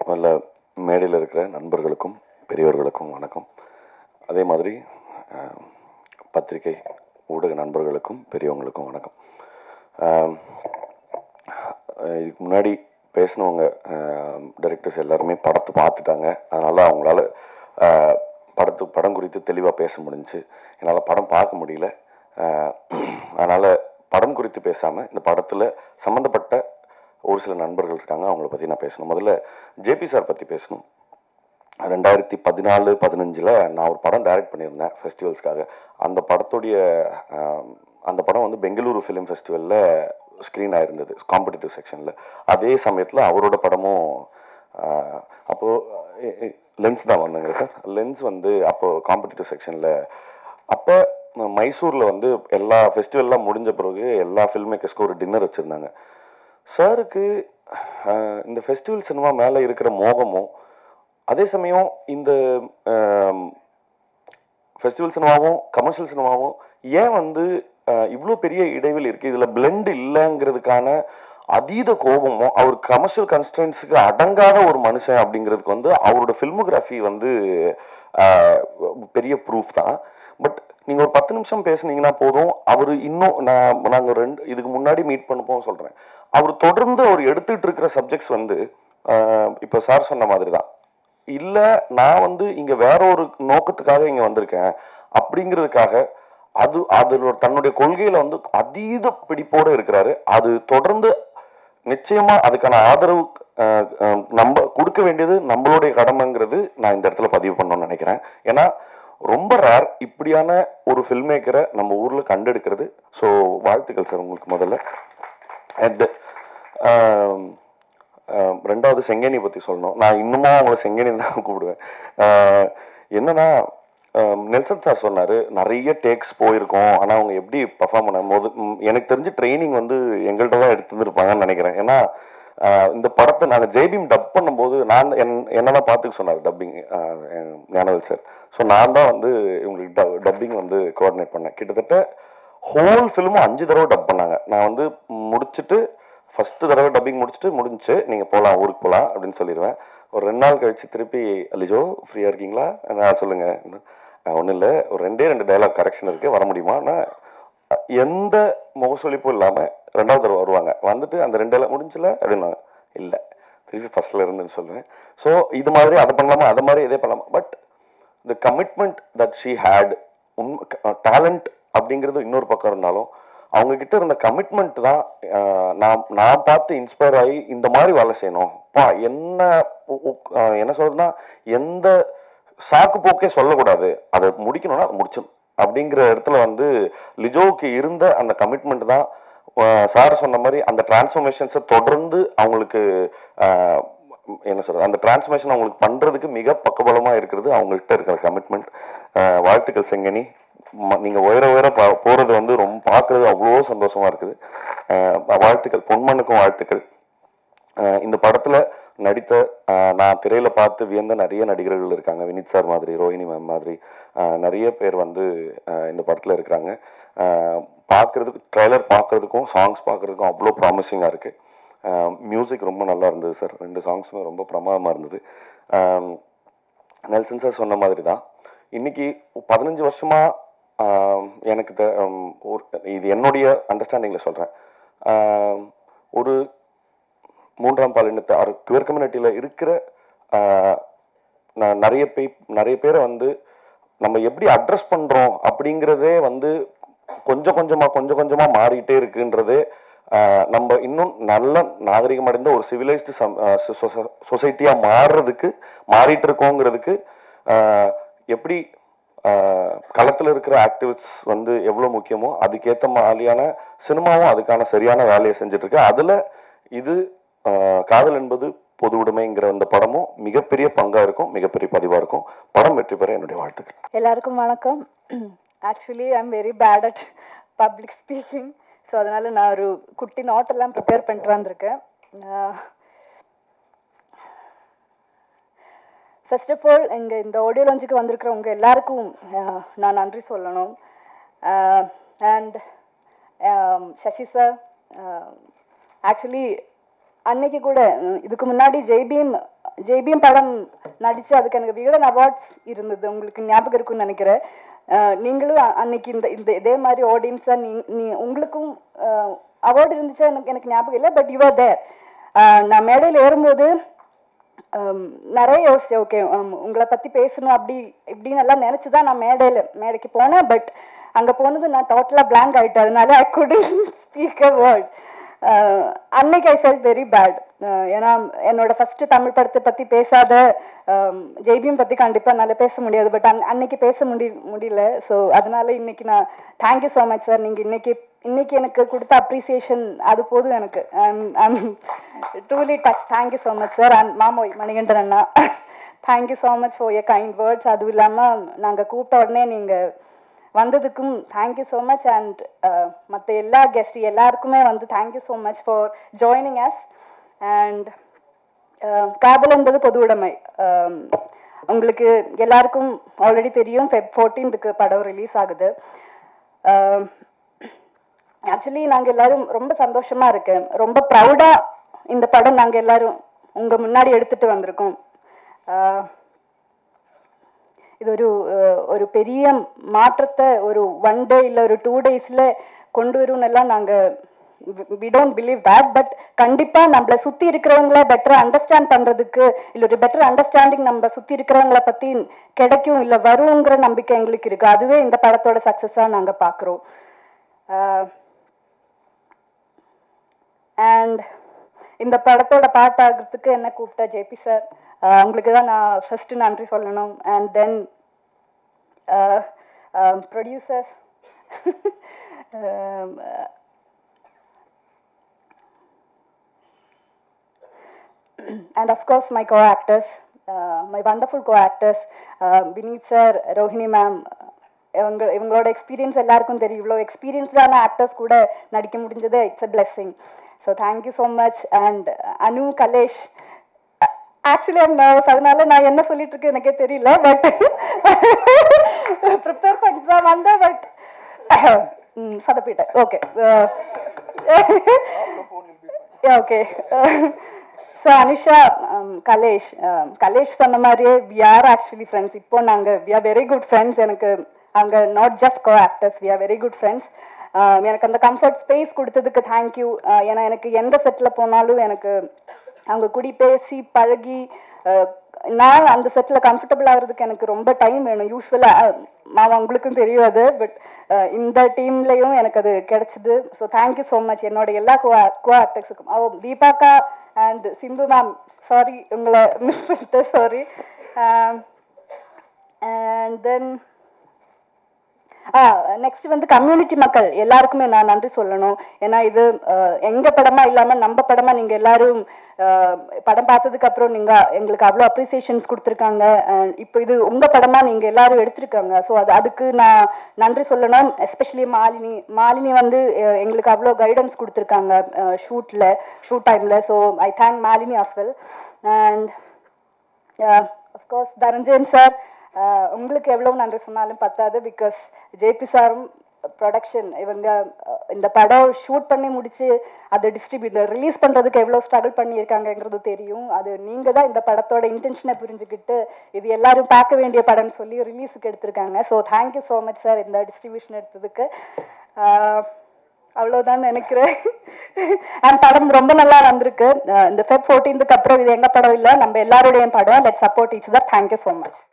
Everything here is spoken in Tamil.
முதல்ல மேடையில் இருக்கிற நண்பர்களுக்கும் பெரியவர்களுக்கும் வணக்கம். அதே மாதிரி பத்திரிகை ஊடக நண்பர்களுக்கும் பெரியவங்களுக்கும் வணக்கம். இதுக்கு முன்னாடி பேசினவங்க டைரக்டர்ஸ் எல்லாருமே படத்தை பார்த்துட்டாங்க. அதனால் அவங்களால படம் குறித்து தெளிவாக பேச முடிஞ்சுச்சு. என்னால் படம் பார்க்க முடியல. அதனால் படம் குறித்து பேசாமல் இந்த படத்தில் சம்மந்தப்பட்ட ஒரு சில நண்பர்கள் இருக்காங்க, அவங்கள பற்றி நான் பேசணும். முதல்ல ஜேபி சார் பற்றி பேசணும். 2014-15 நான் ஒரு படம் டைரக்ட் பண்ணியிருந்தேன் ஃபெஸ்டிவல்ஸ்க்காக. அந்த படம் வந்து பெங்களூரு ஃபிலிம் ஃபெஸ்டிவலில் ஸ்க்ரீன் ஆகிருந்தது, காம்படிட்டிவ் செக்ஷனில். அதே சமயத்தில் அவரோட படமும் அப்போது லென்ஸ் தான் வந்தாங்க சார். லென்ஸ் வந்து அப்போது காம்படிட்டிவ் செக்ஷனில். அப்போ மைசூரில் வந்து எல்லா ஃபெஸ்டிவல்லாம் முடிஞ்ச பிறகு எல்லா ஃபில்ம் மேக்கர்ஸ்க்கும் ஒரு டின்னர் வச்சுருந்தாங்க. சாருக்கு இந்த ஃபெஸ்டிவல் சினிமா மேலே இருக்கிற மோகமும், அதே சமயம் இந்த ஃபெஸ்டிவல் சினிமாவும் கமர்ஷியல் சினிமாவும் ஏன் வந்து இவ்வளோ பெரிய இடைவெளி இருக்குது, இதில் பிளெண்ட் இல்லைங்கிறதுக்கான அதீத கோபமும், அவர் கமர்ஷியல் கன்ஸ்டன்ஸுக்கு அடங்காத ஒரு மனுஷன் அப்படிங்கிறதுக்கு வந்து அவரோட ஃபில்மோகிராஃபி வந்து பெரிய ப்ரூஃப் தான். பட் நீங்கள் ஒரு 10 நிமிஷம் பேசுனீங்கன்னா போதும். அவர் இன்னும் நாங்கள் இதுக்கு முன்னாடி மீட் பண்ணப்போ சொல்கிறேன், அவர் தொடர்ந்து அவர் எடுத்துகிட்டு இருக்கிற சப்ஜெக்ட்ஸ் வந்து இப்போ சார் சொன்ன மாதிரி தான். இல்லை நான் வந்து இங்கே வேற ஒரு நோக்கத்துக்காக இங்கே வந்திருக்கேன் அப்படிங்கிறதுக்காக அது தன்னுடைய கொள்கையில் வந்து அதீத பிடிப்போடு இருக்கிறாரு. அது தொடர்ந்து நிச்சயமாக அதுக்கான ஆதரவு நம்ம கொடுக்க வேண்டியது நம்மளுடைய கடமைங்கிறது நான் இந்த இடத்துல பதிவு பண்ணணும்னு நினைக்கிறேன். ஏன்னா ரொம்ப ரேர் இப்படியான ஒரு ஃபில்ம் மேக்கரை நம்ம ஊரில் கண்டெடுக்கிறது. ஸோ வாழ்த்துக்கள் சார் உங்களுக்கு முதல்ல. அண்ட் ரெண்டாவது செங்கேனி பற்றி சொல்லணும். நான் இன்னமும் அவங்கள செங்கேனி தான் கூப்பிடுவேன். என்னன்னா நெல்சன் சார் சொன்னார் நிறைய டேக்ஸ் போயிருக்கோம், ஆனால் அவங்க எப்படி பர்ஃபார்ம் பண்ணும்போது எனக்கு தெரிஞ்சு ட்ரைனிங் வந்து எங்கள்கிட்ட தான் எடுத்துருந்துருப்பாங்கன்னு நினைக்கிறேன். ஏன்னா இந்த படத்தை நாங்கள் ஜெய்பீம் டப் பண்ணும்போது என்னதான் பார்த்துக்க சொன்னார் டப்பிங் ஞானவேல் சார். ஸோ நான் தான் வந்து இவங்களுக்கு டப்பிங் வந்து கோஆர்டினேட் பண்ணேன். கிட்டத்தட்ட ஹோல் ஃபிலிமும் 5 தடவை டப் பண்ணாங்க. நான் வந்து முடிச்சுட்டு ஃபஸ்ட்டு தடவை டப்பிங் முடிஞ்சிச்சு, நீங்கள் போகலாம், ஊருக்கு போகலாம் அப்படின்னு சொல்லிடுவேன். ஒரு 2 நாள் கழிச்சு திருப்பி லிஜோ ஃப்ரீயாக இருக்கீங்களா, நான் சொல்லுங்கள், ஒன்றும் இல்லை, ஒரு 2 டைலாக் கரெக்ஷன் இருக்குது, வர முடியுமா? நான் எந்த முகசொலிப்பும் இல்லாமல் 2வது தடவை வருவாங்க. வந்துட்டு அந்த 2 டைலாக் முடிஞ்சல அப்படின்னா இல்லை, திருப்பி ஃபஸ்ட்டில் இருந்துன்னு சொல்லுவேன். ஸோ இது மாதிரி அதை பண்ணலாமா, அதை மாதிரி இதே பண்ணலாமா. But the commitment that she had, talent அப்படிங்கிறது இன்னொரு பக்கம் இருந்தாலும் அவங்கக்கிட்ட இருந்த கமிட்மெண்ட் தான் நான் பார்த்து இன்ஸ்பயர் ஆகி இந்த மாதிரி வேலை செய்யணும். என்ன சொல்றதுன்னா, எந்த சாக்கு போக்கே சொல்லக்கூடாது, அதை முடிக்கணும்னா அதை முடிச்சணும் அப்படிங்கிற இடத்துல வந்து லிஜோவுக்கு இருந்த அந்த கமிட்மெண்ட் தான் சார் சொன்ன மாதிரி அந்த டிரான்ஸ்ஃபர்மேஷன்ஸை தொடர்ந்து அவங்களுக்கு என்ன சொல்றது, அந்த டிரான்ஸ்ஃபர்மேஷன் அவங்களுக்கு பண்றதுக்கு மிக பக்கபலமாக இருக்கிறது அவங்கள்ட்ட இருக்கிற கமிட்மெண்ட். வாழ்த்துக்கள் செங்கனி, நீங்கள் உயர போகிறது வந்து ரொம்ப பார்க்குறது அவ்வளோ சந்தோஷமாக இருக்குது. வாழ்த்துக்கள், பொன்மனுக்கும் வாழ்த்துக்கள். இந்த படத்தில் நடித்த நான் திரையில் பார்த்து வியந்த நிறைய நடிகர்கள் இருக்காங்க. வினித் சார் மாதிரி, ரோஹிணி மேம் மாதிரி நிறைய பேர் வந்து இந்த படத்தில் இருக்கிறாங்க. பார்க்குறதுக்கு ட்ரெய்லர் பார்க்குறதுக்கும் சாங்ஸ் பார்க்குறதுக்கும் அவ்வளோ ப்ராமிசிங்காக இருக்குது. மியூசிக் ரொம்ப நல்லா இருந்தது சார். 2 சாங்ஸுமே ரொம்ப பிரமாதமாக இருந்தது. நெல்சன் சார் சொன்ன மாதிரி தான் இன்னைக்கு 15 வருஷமாக எனக்கு இது என்னுடைய அண்டர்ஸ்டாண்டிங்கில் சொல்கிறேன், ஒரு 3ஆம் பாலினத்தை குயர் கம்யூனிட்டியில் இருக்கிற நிறைய பேரை வந்து நம்ம எப்படி அட்ரஸ் பண்ணுறோம் அப்படிங்கிறதே வந்து கொஞ்சம் கொஞ்சமாக மாறிட்டே இருக்குன்றதே, நம்ம இன்னும் நல்ல நாகரிகம் அடைந்த ஒரு சிவிலைஸ்டு சொசைட்டியாக மாறிட்டு இருக்கோங்கிறதுக்கு எப்படி களத்தில் இருக்கிற ஆக்டிவிஸ்ட் வந்து எவ்வளோ முக்கியமோ அதுக்கேற்ற மாதிரியான சினிமாவும் அதுக்கான சரியான வேலையை செஞ்சுட்ருக்கு. அதில் இது காதல் என்பது பொது உடைமைங்கிற அந்த படமும் மிகப்பெரிய பங்காக இருக்கும், மிகப்பெரிய பதிவாக இருக்கும். படம் வெற்றி பெற என்னுடைய வாழ்த்துக்கள். எல்லாருக்கும் வணக்கம். Actually I am very bad at public speaking. So அதனால் நான் ஒரு குட்டி நோட்டெல்லாம் ப்ரிப்பேர் பண்ணிட்டு வந்திருக்கேன். ஃபர்ஸ்ட் ஆஃப் ஆல் இந்த ஆடியோ லான்ச்சுக்கு வந்திருக்கிறவங்க எல்லாருக்கும் நான் நன்றி சொல்லணும். அண்ட் சசி சார், ஆக்சுவலி அன்னைக்கு கூட இதுக்கு முன்னாடி ஜெய்பீம் படம் நடிச்சு அதுக்கு எனக்கு விகடன் அவார்ட்ஸ் இருந்தது, உங்களுக்கு ஞாபகம் இருக்குன்னு நினைக்கிறேன். நீங்களும் அன்னைக்கு இந்த இந்த இதே மாதிரி ஆடியன்ஸா நீ உங்களுக்கும் அவார்டு இருந்துச்சா எனக்கு ஞாபகம் இல்லை, பட் யூஆர் தேர். நான் மேடையில் ஏறும்போது நிறைய யோசிச்சேன், ஓகே உங்களை பற்றி பேசணும் அப்படி இப்படின்னு எல்லாம் நினச்சி தான் நான் மேடைக்கு போனேன். பட் அங்கே போனது நான் டோட்டலாக பிளாங்க் ஆகிட்டேன், அதனால ஐ குடன்ட் ஸ்பீக் அ வேர்ட். அன்னைக்கு ஐ ஃபெல்ட் வெரி பேட். ஏன்னா என்னோட ஃபர்ஸ்ட் தமிழ் படத்தை பற்றி பேசாத ஜெய்பீம் பற்றி கண்டிப்பாக என்னால் பேச முடியாது, பட் அன்னைக்கு பேச முடியல. ஸோ அதனால இன்னைக்கு நான் தேங்க்யூ ஸோ மச் சார். நீங்கள் இன்னைக்கு எனக்கு கொடுத்த அப்ரிசியேஷன் அது போதும் எனக்கு. I'm truly touch. Thank you so much sir. And மாமோய் மணிகண்டன் அண்ணா, thank you so much for your kind words. அதுவும் இல்லாமல் நாங்கள் கூப்பிட்ட உடனே நீங்கள் வந்ததுக்கும் தேங்க்யூ ஸோ மச். அண்ட் மற்ற எல்லா கெஸ்ட் எல்லாருக்குமே வந்து thank you so much for joining us. And காதல் என்பது பொது உடைமை, உங்களுக்கு எல்லாருக்கும் ஆல்ரெடி தெரியும். Feb 14th படம் ரிலீஸ் ஆகுது. ஆக்சுவலி நாங்கள் எல்லாரும் ரொம்ப சந்தோஷமா இருக்கு, ரொம்ப ப்ரௌடா இந்த படம் நாங்கள் எல்லாரும் உங்க முன்னாடி எடுத்துட்டு வந்திருக்கோம். இது ஒரு பெரிய மாற்றத்தை ஒரு 1 day இல்லை ஒரு 2 daysல கொண்டு வரும்னு எல்லாம் நாங்கள் we don't believe that, but கண்டிப்பா நம்மளை சுத்தி இருக்கிறவங்கள பெட்டர் அண்டர்ஸ்டாண்ட் பண்றதுக்கு இல்ல ஒரு பெட்டர் அண்டர்ஸ்டாண்டிங் நம்ம சுத்தி இருக்கிறவங்கள பத்தி கிடைக்கும் இல்ல வருங்கிற நம்பிக்கை எங்களுக்கு இருக்கு. அதுவே இந்த படத்தோட சக்சஸா நாங்க பாக்குறோம். அண்ட் இந்த படத்தோட பாட்டாகிறதுக்கு என்ன கூப்பிட்ட ஜேபி சார், உங்களுக்கு தான் நான் ஃபர்ஸ்ட் நன்றி சொல்லணும். And then producers and of course my co-actors, my wonderful co-actors, Vineet sir, Rohini ma'am. இவங்களோட எக்ஸ்பீரியன்ஸ் எல்லாருக்கும் தெரியும். இவ்வளோ எக்ஸ்பீரியன்ஸ்டான ஆக்டர்ஸ் கூட நடிக்க முடிஞ்சது it's a blessing. So thank you so much. And Anu, Kalesh, actually I'm nervous, அதனால நான் என்ன சொல்லிட்டு இருக்கேன் எனக்கே தெரியல, பட் ப்ரிப்பேர் பண்ணி தான் வந்தேன், பட் சதப்பிட்டேன். Okay okay. So Anusha, Kalesh சொன்ன மாதிரியே வி ஆர் ஆக்சுவலி ஃப்ரெண்ட்ஸ். இப்போ நாங்கள் we are very good friends. எனக்கு அங்கே not just co actors, we are very good friends. எனக்கு அந்த கம்ஃபர்ட் ஸ்பேஸ் கொடுத்ததுக்கு தேங்க்யூ. ஏன்னா எனக்கு எந்த செட்டில் போனாலும் எனக்கு அவங்க கூடி பேசி பழகி நான் அந்த செட்டில் கம்ஃபர்டபுள் ஆகிறதுக்கு எனக்கு ரொம்ப டைம் வேணும். யூஸ்வலாக உங்களுக்கும் தெரியும் அது, பட் இந்த டீம்லேயும் எனக்கு அது கிடைச்சிது. ஸோ தேங்க்யூ ஸோ மச் என்னோட எல்லா கோ ஆக்டர்ஸுக்கும். தீபாக்கா அண்ட் சிந்து மேம், சாரி உங்களை மிஸ் பண்ணிட்டேன், சாரி. அண்ட் தென் நெக்ஸ்ட் வந்து கம்யூனிட்டி மக்கள் எல்லாருக்குமே நான் நன்றி சொல்லணும். ஏன்னா இது எங்க படமா இல்லாம நம்ம படமா நீங்க எல்லாரும் படம் பார்த்ததுக்கு அப்புறம் நீங்க எங்களுக்கு அவ்வளோ அப்ரிசியேஷன்ஸ் கொடுத்துருக்காங்க. இப்போ இது உங்க படமா நீங்க எல்லாரும் எடுத்திருக்காங்க. ஸோ அதுக்கு நான் நன்றி சொல்லணும். எஸ்பெஷலி மாலினி வந்து எங்களுக்கு அவ்வளோ கைடன்ஸ் கொடுத்துருக்காங்க ஷூட் டைம்ல. So I thank Malini as well. And of course Dhananjayan sir, உங்களுக்கு எவ்வளோ நன்றி சொன்னாலும் பத்தாது. பிகாஸ் ஜேபி சாரும் ப்ரொடக்ஷன் இவங்க இந்த படம் ஷூட் பண்ணி முடிச்சு அதை ரிலீஸ் பண்ணுறதுக்கு எவ்வளோ ஸ்ட்ரகிள் பண்ணியிருக்காங்கங்கிறது தெரியும். அது நீங்கள் தான் இந்த படத்தோட இன்டென்ஷனை புரிஞ்சுக்கிட்டு இது எல்லாரும் பார்க்க வேண்டிய படம்னு சொல்லி ரிலீஸுக்கு எடுத்திருக்காங்க. So thank you so much sir இந்த டிஸ்ட்ரிபியூஷன் எடுத்ததுக்கு. அவ்வளோதான் நினைக்கிறேன். அண்ட் படம் ரொம்ப நல்லா வந்திருக்கு. இந்த Feb 14th அப்புறம் இது எங்கள் படம் இல்லை, நம்ம எல்லாருடைய படம். Let's support each other. Thank you so much.